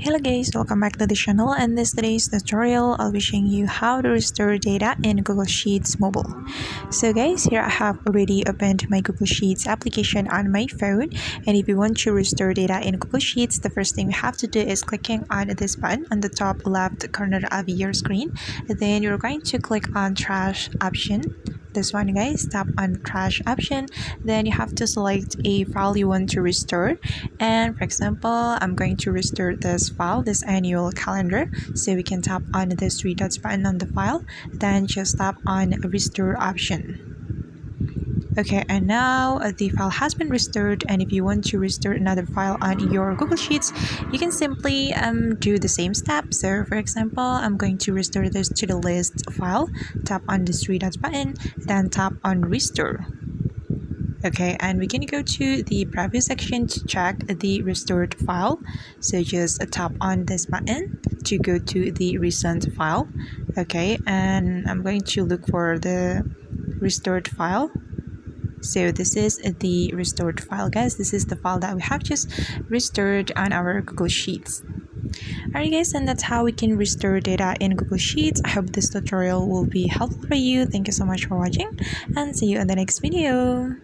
Hello guys, welcome back to the channel, and this today's tutorial I'll be showing you how to restore data in Google Sheets mobile. So guys, here I have already opened my Google Sheets application on my phone, and if you want to restore data in Google Sheets, the first thing you have to do is clicking on this button on the top left corner of your screen. Then you're going to click on trash option. This one guys, tap on trash option, then you have to select a file you want to restore, and for example I'm going to restore this file, this annual calendar. So we can tap on this three dots button on the file, then just tap on restore option. Okay, and now the file has been restored, and if you want to restore another file on your Google Sheets, you can simply do the same step. So for example, I'm going to restore this to the list file, tap on the three dots button, then tap on restore. Okay, and we can go to the preview section to check the restored file. So just tap on this button to go to the recent file. Okay, and I'm going to look for the restored file. So this is the restored file guys. This is the file that we have just restored on our Google Sheets. Alright guys, and that's how we can restore data in Google Sheets. I hope this tutorial will be helpful for you. Thank you so much for watching, and see you in the next video.